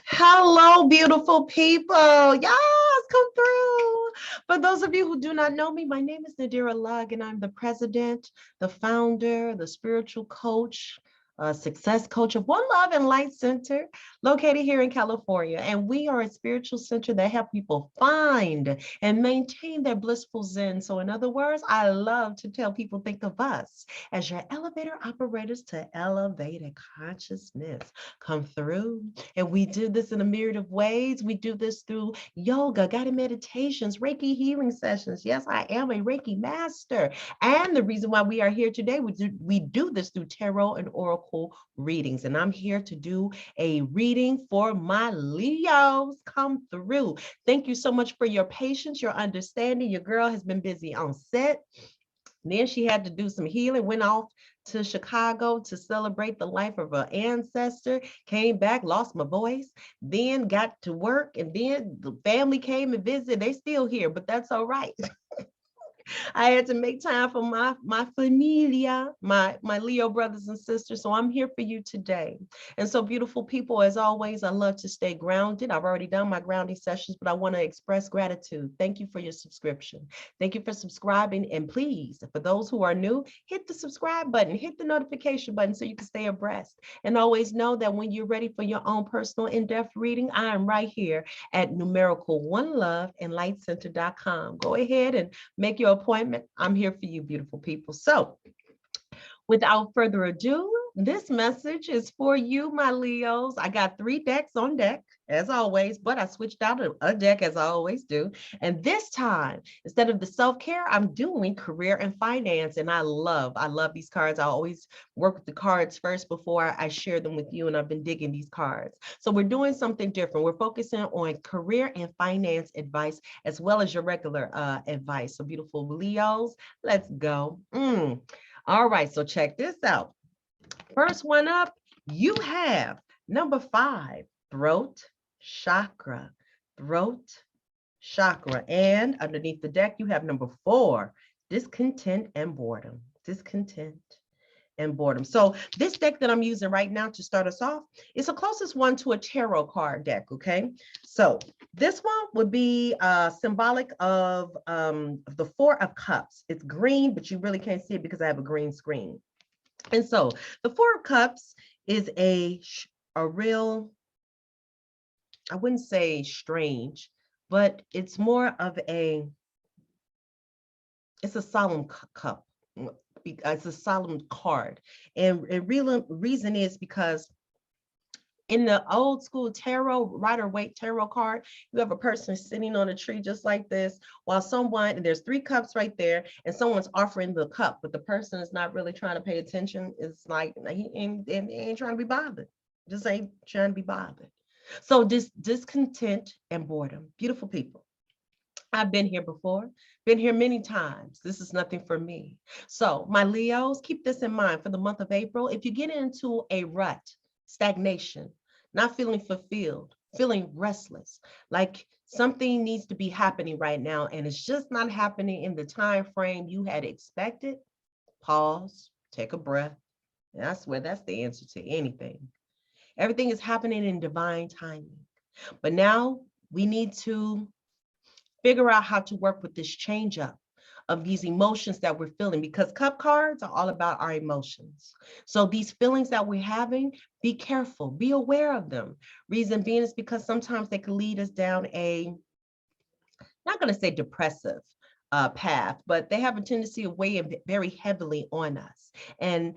Hello, beautiful people. Yes, come through. For those of you who do not know me, my name is Nadira Lugg, and I'm the president, the founder, the spiritual coach, success coach of One Love and Light Center, located here in California. And we are a spiritual center that help people find and maintain their blissful Zen. So, in other words, I love to tell people think of us as your elevator operators to elevated consciousness. Come through. And we do this in a myriad of ways. We do this through yoga, guided meditations, Reiki healing sessions. Yes, I am a Reiki master. And the reason why we are here today, we do this through tarot and oracle readings. And I'm here to do a reading for my Leos. Come through. Thank you so much for your patience, your understanding. Your girl has been busy on set. Then she had to do some healing, went off to Chicago to celebrate the life of her ancestor, came back, lost my voice, then got to work, and then the family came and visited. They still here, but that's all right. I had to make time for my familia, my Leo brothers and sisters. So I'm here for you today. And so, beautiful people, as always, I love to stay grounded. I've already done my grounding sessions, but I want to express gratitude. Thank you for your subscription. Thank you for subscribing. And please, for those who are new, hit the subscribe button, hit the notification button so you can stay abreast. And always know that when you're ready for your own personal in-depth reading, I am right here at numerical one love and lightcenter.com. Go ahead and make your appointment. I'm here for you, beautiful people. So, without further ado, this message is for you, my Leos. I got 3 decks on deck, as always, but I switched out a deck as I always do. And this time, instead of the self-care, I'm doing career and finance. And I love these cards. I always work with the cards first before I share them with you. And I've been digging these cards. So we're doing something different. We're focusing on career and finance advice, as well as your regular advice. So beautiful Leos, let's go. All right, so check this out. First one up, you have number 5, throat chakra. Throat chakra. And underneath the deck, you have number 4, discontent and boredom. Discontent and boredom. So this deck that I'm using right now to start us off is the closest one to a tarot card deck, okay? So this one would be symbolic of the 4 of Cups. It's green, but you really can't see it because I have a green screen. And so the 4 of Cups is a real, I wouldn't say strange, but it's more of it's a solemn cup. It's a solemn card. And the real reason is because in the old school tarot, Rider-Waite tarot card, you have a person sitting on a tree just like this, while someone, and there's 3 cups right there, and someone's offering the cup, but the person is not really trying to pay attention. It's like he ain't trying to be bothered. Just ain't trying to be bothered. So this discontent and boredom, beautiful people. I've been here before, been here many times. This is nothing for me. So my Leos, keep this in mind for the month of April. If you get into a rut, stagnation, not feeling fulfilled, feeling restless, like something needs to be happening right now and it's just not happening in the time frame you had expected, pause, take a breath. And I swear that's the answer to anything. Everything is happening in divine timing. But now we need to figure out how to work with this change up of these emotions that we're feeling, because cup cards are all about our emotions. So these feelings that we're having, be careful, be aware of them. Reason being is because sometimes they can lead us down a, not going to say depressive path, but they have a tendency of weighing very heavily on us. And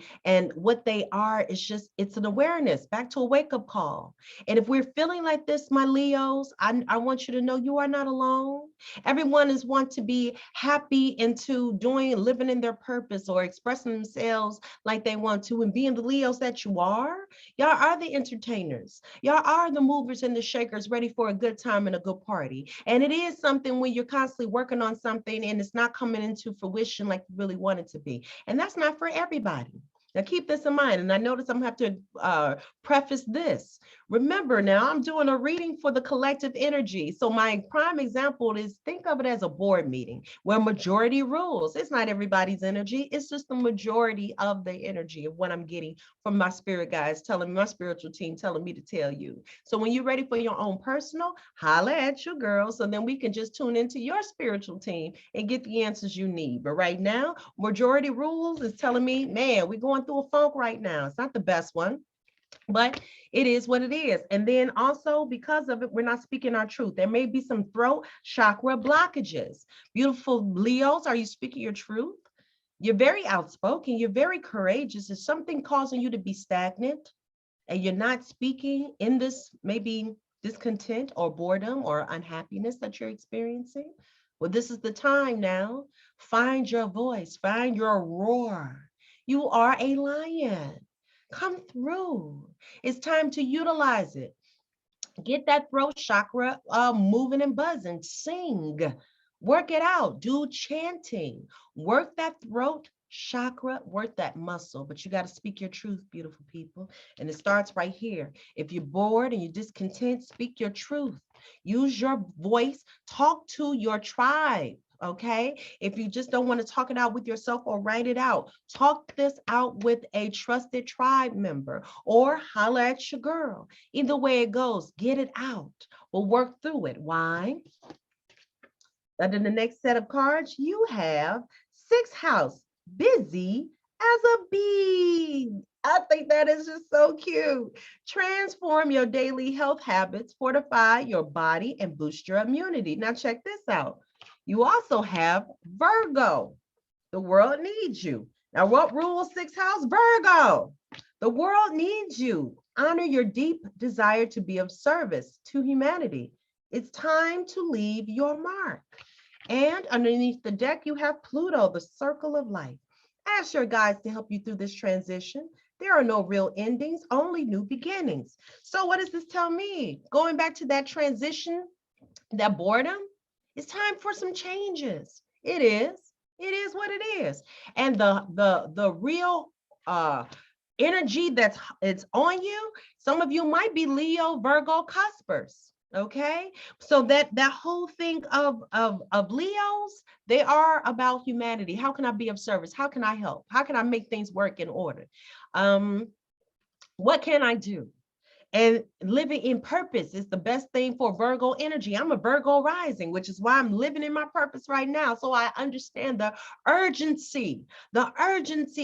what they are is just, it's an awareness, back to a wake-up call. And if we're feeling like this, my Leos, I want you to know you are not alone. Everyone is want to be happy into doing, living in their purpose or expressing themselves like they want to, and being the Leos that you are. Y'all are the entertainers. Y'all are the movers and the shakers, ready for a good time and a good party. And it is something when you're constantly working on something and it's not coming into fruition like you really want it to be. And that's not for everybody. Now keep this in mind, and I notice I'm gonna have to preface this. Remember now, I'm doing a reading for the collective energy. So my prime example is, think of it as a board meeting where majority rules. It's not everybody's energy, it's just the majority of the energy of what I'm getting from my spirit guides telling me, my spiritual team telling me to tell you. So when you're ready for your own personal, holla at your girl, so then we can just tune into your spiritual team and get the answers you need. But right now, majority rules is telling me, man, we're going through a funk right now. It's not the best one, but it is what it is. And then also, because of it, we're not speaking our truth. There may be some throat chakra blockages. Beautiful Leos, are you speaking your truth? You're very outspoken. You're very courageous. Is something causing you to be stagnant and you're not speaking in this maybe discontent or boredom or unhappiness that you're experiencing? Well, this is the time now. Find your voice, find your roar. You are a lion. Come through. It's time to utilize it. Get that throat chakra moving and buzzing. Sing. Work it out. Do chanting. Work that throat chakra, work that muscle. But you got to speak your truth, beautiful people. And it starts right here. If you're bored and you're discontent, speak your truth. Use your voice. Talk to your tribe. Okay. If you just don't want to talk it out with yourself or write it out, talk this out with a trusted tribe member or holla at your girl. Either way it goes, get it out. We'll work through it. Why? Under the next set of cards, you have sixth house, busy as a bee. I think that is just so cute. Transform your daily health habits, fortify your body, and boost your immunity. Now check this out. You also have Virgo. The world needs you. Now, what rules sixth house? Virgo. The world needs you. Honor your deep desire to be of service to humanity. It's time to leave your mark. And underneath the deck, you have Pluto, the circle of life. Ask your guides to help you through this transition. There are no real endings, only new beginnings. So what does this tell me? Going back to that transition, that boredom, it's time for some changes. It is. It is what it is. And the real energy that's it's on you, some of you might be Leo, Virgo, cuspers. Okay, so that whole thing of Leos, they are about humanity. How can I be of service? How can I help? How can I make things work in order? What can I do? And living in purpose is the best thing for Virgo energy. I'm a Virgo rising, which is why I'm living in my purpose right now. So I understand the urgency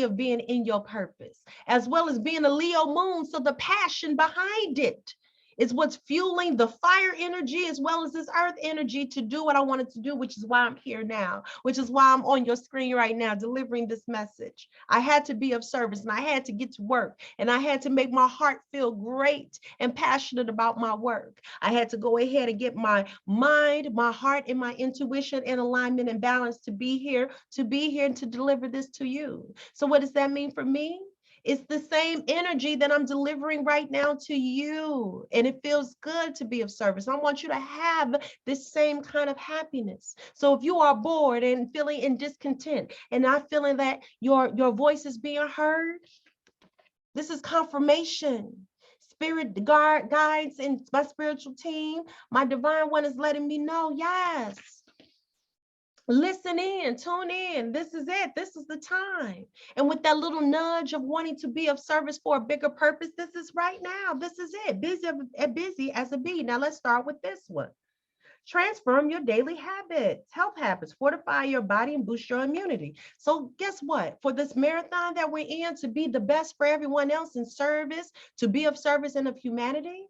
of being in your purpose, as well as being a Leo moon. So the passion behind it is what's fueling the fire energy as well as this earth energy to do what I wanted to do, which is why I'm here now, which is why I'm on your screen right now delivering this message. I had to be of service and I had to get to work and I had to make my heart feel great and passionate about my work. I had to go ahead and get my mind, my heart, and my intuition in alignment and balance to be here and to deliver this to you. So what does that mean for me? It's the same energy that I'm delivering right now to you. And it feels good to be of service. I want you to have this same kind of happiness. So if you are bored and feeling in discontent and not feeling that your voice is being heard, this is confirmation. Spirit guides and my spiritual team, my divine one is letting me know, yes. Listen in, tune in. This is it. This is the time. And with that little nudge of wanting to be of service for a bigger purpose, this is right now. This is it. Busy as a bee. Now let's start with this one. Transform your daily habits, health habits, fortify your body and boost your immunity. So guess what? For this marathon that we're in, to be the best for everyone else in service, to be of service and of humanity,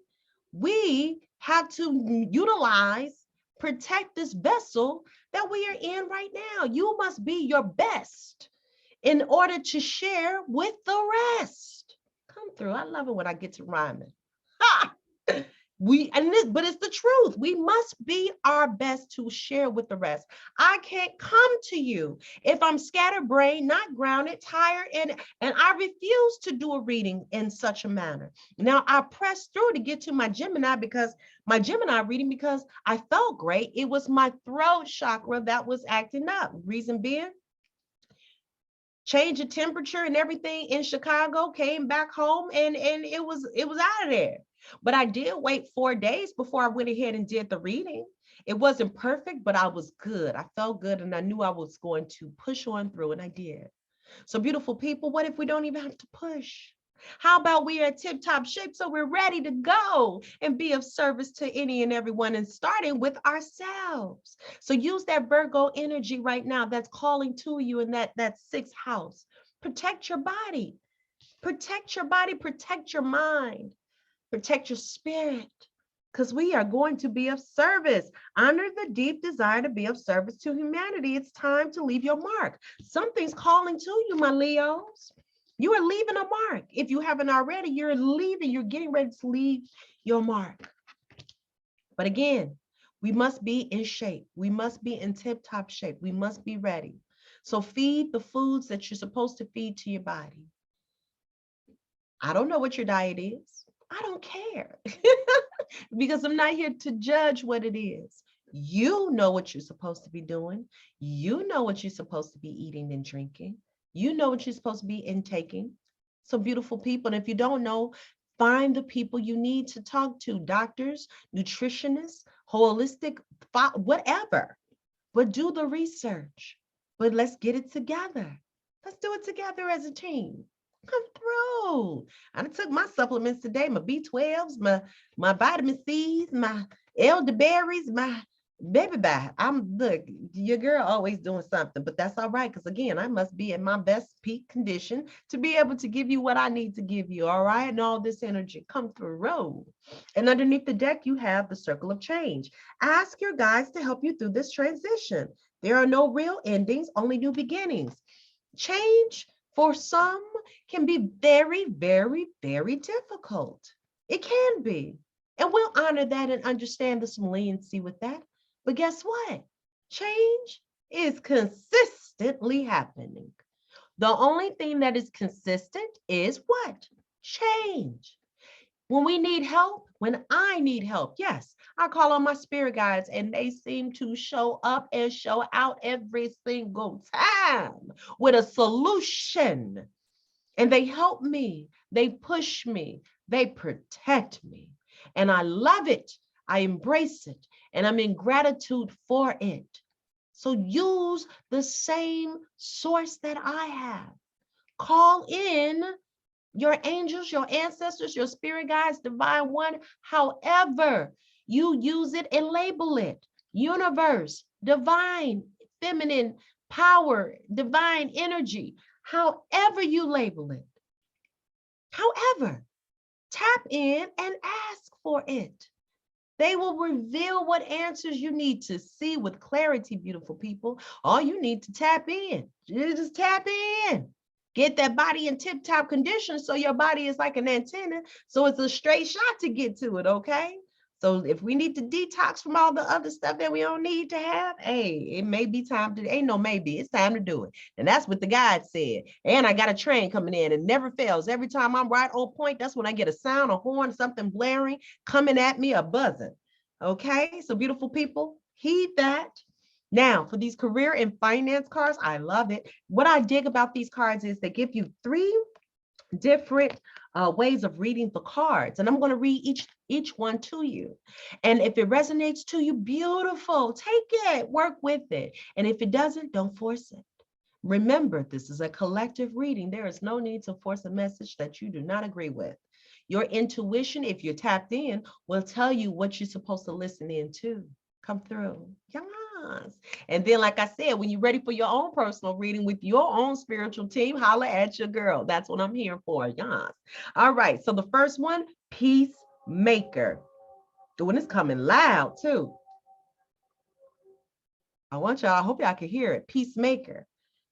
we have to utilize, protect this vessel that we are in right now. You must be your best in order to share with the rest. Come through. I love it when I get to rhyming. Ha! But it's the truth. We must be our best to share with the rest. I can't come to you if I'm scatterbrained, not grounded, tired, and I refuse to do a reading in such a manner. Now I pressed through to get to my Gemini reading because I felt great. It was my throat chakra that was acting up. Reason being, change of temperature and everything in Chicago, came back home, and it was out of there. But I did wait 4 days before I went ahead and did the reading. It wasn't perfect, but I was good. I felt good, and I knew I was going to push on through, and I did. So beautiful people, what if we don't even have to push? How about we are at tip-top shape so we're ready to go and be of service to any and everyone, and starting with ourselves. So use that Virgo energy right now that's calling to you in that sixth house. Protect your body. Protect your body, protect your mind, protect your spirit, because we are going to be of service. Honor the deep desire to be of service to humanity. It's time to leave your mark. Something's calling to you, my Leos. You are leaving a mark. If you haven't already, you're leaving, you're getting ready to leave your mark. But again, we must be in shape. We must be in tip-top shape. We must be ready. So feed the foods that you're supposed to feed to your body. I don't know what your diet is. I don't care because I'm not here to judge what it is. You know what you're supposed to be doing. You know what you're supposed to be eating and drinking. You know what you're supposed to be intaking. So beautiful people. And if you don't know, find the people you need to talk to, doctors, nutritionists, holistic, whatever. But do the research. But let's get it together. Let's do it together as a team. Come through. I took my supplements today, my B12s, my vitamin C's, my elderberries, my baby bye. Look, your girl always doing something, but that's all right. Because again, I must be in my best peak condition to be able to give you what I need to give you. All right. And all this energy come through. And underneath the deck, you have the circle of change. Ask your guides to help you through this transition. There are no real endings, only new beginnings. Change for some can be very, very, very difficult. It can be. And we'll honor that and understand the some leniency with that. But guess what? Change is consistently happening. The only thing that is consistent is what? Change. When we need help, when I need help, yes, I call on my spirit guides and they seem to show up and show out every single time with a solution. And they help me, they push me, they protect me. And I love it. I embrace it. And I'm in gratitude for it. So use the same source that I have. Call in your angels, your ancestors, your spirit guides, divine one, however you use it and label it. Universe, divine, feminine power, divine energy, however you label it. However, tap in and ask for it. They will reveal what answers you need to see with clarity, beautiful people. All you need to tap in. Just tap in. Get that body in tip-top condition so your body is like an antenna. So it's a straight shot to get to it, okay? So if we need to detox from all the other stuff that we don't need to have, hey, it may be time to, ain't no maybe, it's time to do it. And that's what the guide said. And I got a train coming in, and never fails. Every time I'm right on point, that's when I get a sound, a horn, something blaring, coming at me, a buzzing. Okay, so beautiful people, heed that. Now, for these career and finance cards, I love it. What I dig about these cards is they give you 3 different ways of reading the cards. And I'm going to read each one to you. And if it resonates to you, beautiful, take it, work with it. And if it doesn't, don't force it. Remember, this is a collective reading. There is no need to force a message that you do not agree with. Your intuition, if you're tapped in, will tell you what you're supposed to listen into. Come through. Yes. And then, like I said, when you're ready for your own personal reading with your own spiritual team, holla at your girl. That's what I'm here for. Yes. All right. So the first one, peacemaker. Doing this coming loud too. I hope y'all can hear it. Peacemaker.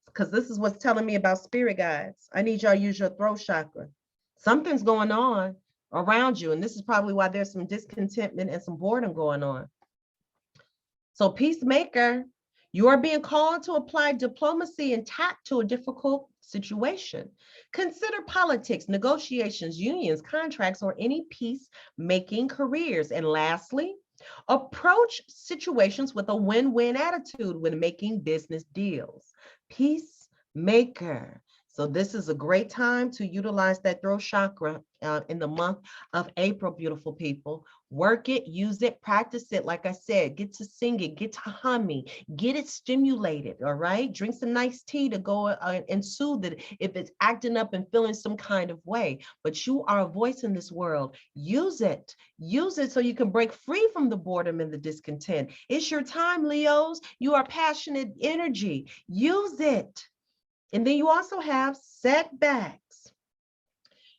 Because this is what's telling me about spirit guides. I need y'all to use your throat chakra. Something's going on around you. And this is probably why there's some discontentment and some boredom going on. So peacemaker, you are being called to apply diplomacy and tact to a difficult situation. Consider politics, negotiations, unions, contracts, or any peace-making careers. And lastly, approach situations with a win-win attitude when making business deals. Peace maker. So this is a great time to utilize that throat chakra in the month of April, beautiful people. Work it, use it, practice it. Like I said, get to singing, get to humming, get it stimulated, all right? Drink some nice tea to go and soothe it if it's acting up and feeling some kind of way. But you are a voice in this world. Use it. Use it so you can break free from the boredom and the discontent. It's your time, Leos. You are passionate energy. Use it. And then you also have setbacks.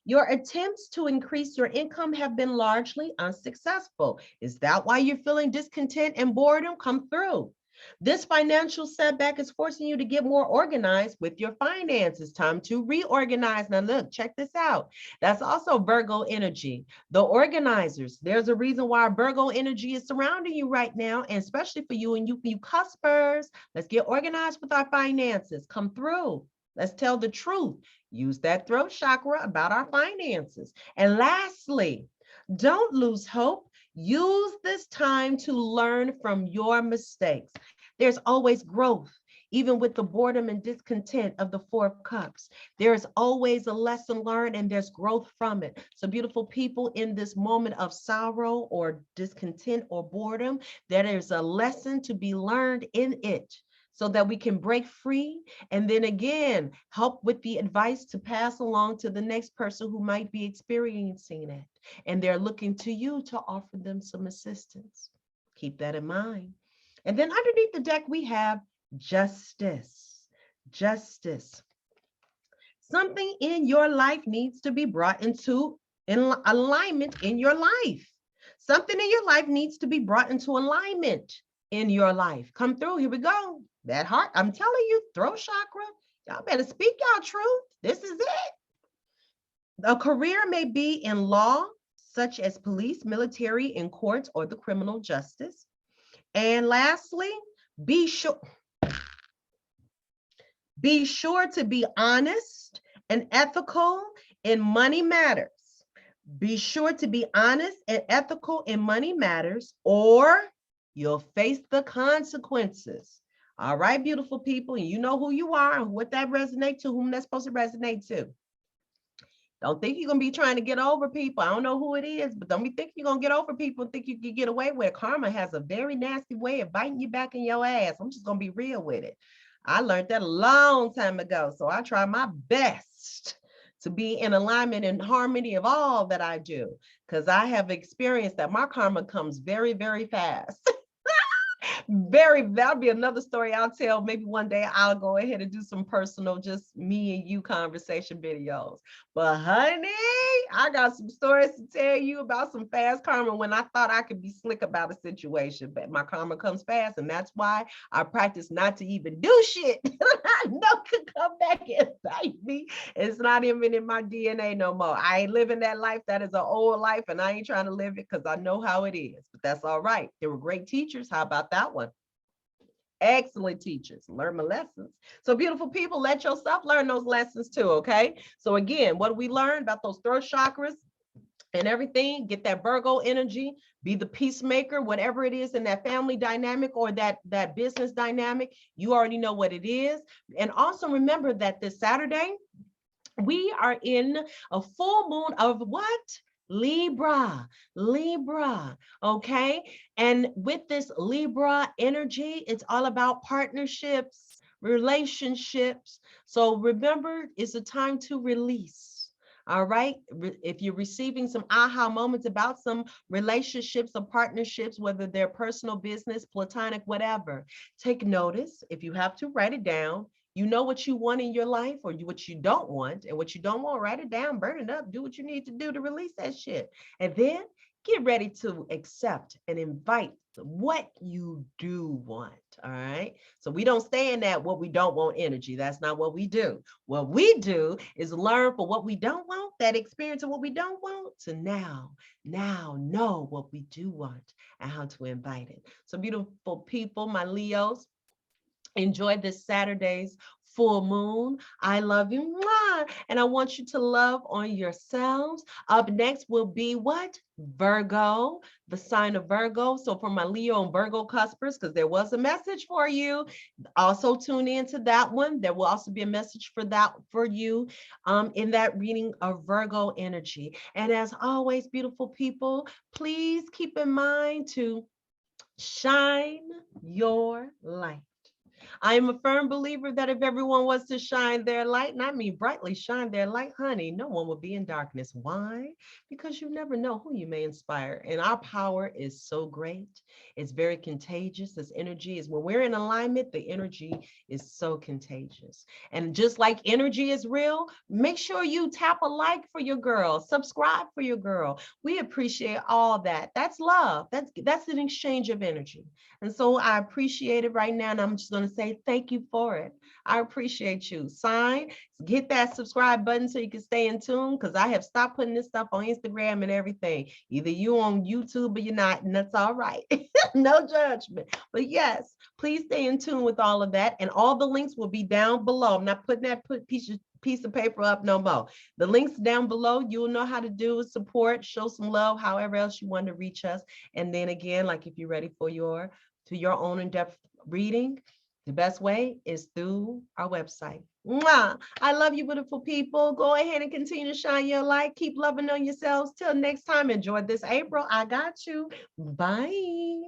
Your attempts to increase your income have been largely unsuccessful. Is that why you're feeling discontent and boredom? Come through. This financial setback is forcing you to get more organized with your finances. Time to reorganize. Now, look, check this out. That's also Virgo energy. The organizers. There's a reason why Virgo energy is surrounding you right now, and especially for you and you cuspers. Let's get organized with our finances. Come through. Let's tell the truth. Use that throat chakra about our finances. And lastly, don't lose hope. Use this time to learn from your mistakes. There's always growth, even with the boredom and discontent of the Four of Cups. There's always a lesson learned and there's growth from it. So beautiful people, in this moment of sorrow or discontent or boredom, there is a lesson to be learned in it, so that we can break free and then again help with the advice to pass along to the next person who might be experiencing it. And they're looking to you to offer them some assistance. Keep that in mind. And then underneath the deck, we have justice. Justice. Something in your life needs to be brought into alignment in your life. Something in your life needs to be brought into alignment in your life. Come through. Here we go. That heart, I'm telling you, throat chakra, y'all better speak y'all truth. This is it. A career may be in law, such as police, military, in courts, or the criminal justice. And lastly, be sure to be honest and ethical in money matters. Be sure to be honest and ethical in money matters, or you'll face the consequences. All right, beautiful people, and you know who you are and what that resonates to, whom that's supposed to resonate to. Don't think you're going to be trying to get over people. I don't know who it is, but don't be thinking you're going to get over people and think you can get away with it. Karma has a very nasty way of biting you back in your ass. I'm just going to be real with it. I learned that a long time ago, so I try my best to be in alignment and harmony of all that I do, because I have experienced that my karma comes very, very fast. That'll be another story I'll tell. Maybe one day I'll go ahead and do some personal, just me and you conversation videos. But honey, I got some stories to tell you about some fast karma when I thought I could be slick about a situation, but my karma comes fast. And that's why I practice not to even do shit I know could come back and bite me. It's not even in my DNA no more. I ain't living that life. That is an old life, and I ain't trying to live it because I know how it is. But that's all right. They were great teachers. How about that one? Excellent teachers. Learn my lessons. So beautiful people, let yourself learn those lessons too, okay? So again, what do we learn about those throat chakras and everything? Get that Virgo energy, be the peacemaker, whatever it is in that family dynamic or that business dynamic, you already know what it is. And also remember that this Saturday, we are in a full moon of what? Libra, okay? And with this Libra energy, it's all about partnerships, relationships. So remember, it's a time to release. All right. If you're receiving some aha moments about some relationships or partnerships, whether they're personal, business, platonic, whatever, take notice. If you have to, write it down. You know what you want in your life or what you don't want, and what you don't want, write it down, burn it up, do what you need to do to release that shit. And then get ready to accept and invite what you do want. All right. So we don't stay in that what we don't want energy. That's not what we do. What we do is learn for what we don't want, that experience of what we don't want, to now know what we do want and how to invite it. So beautiful people, my Leos, enjoy this Saturday's full moon. I love you. Mwah! And I want you to love on yourselves. Up next will be what? Virgo, the sign of Virgo. So for my Leo and Virgo cuspers, because there was a message for you, also tune into that one. There will also be a message for that for you in that reading of Virgo energy. And as always, beautiful people, please keep in mind to shine your light. I am a firm believer that if everyone was to shine their light, and I mean brightly shine their light, honey, no one will be in darkness. Why? Because you never know who you may inspire. And our power is so great. It's very contagious. This energy is, when we're in alignment, the energy is so contagious. And just like energy is real, make sure you tap a like for your girl, subscribe for your girl. We appreciate all that. That's love. That's an exchange of energy. And so I appreciate it right now. And I'm just going to say thank you for it. I appreciate you. Hit that subscribe button so you can stay in tune, because I have stopped putting this stuff on Instagram and everything. Either you on YouTube or you're not, and that's all right. No judgment. But yes, please stay in tune with all of that. And all the links will be down below. I'm not putting that piece of paper up no more. The links down below, you'll know how to do support, show some love, however else you want to reach us. And then again, like if you're ready for your own in-depth reading, the best way is through our website. Mwah! I love you, beautiful people. Go ahead and continue to shine your light. Keep loving on yourselves. Till next time, enjoy this April. I got you. Bye.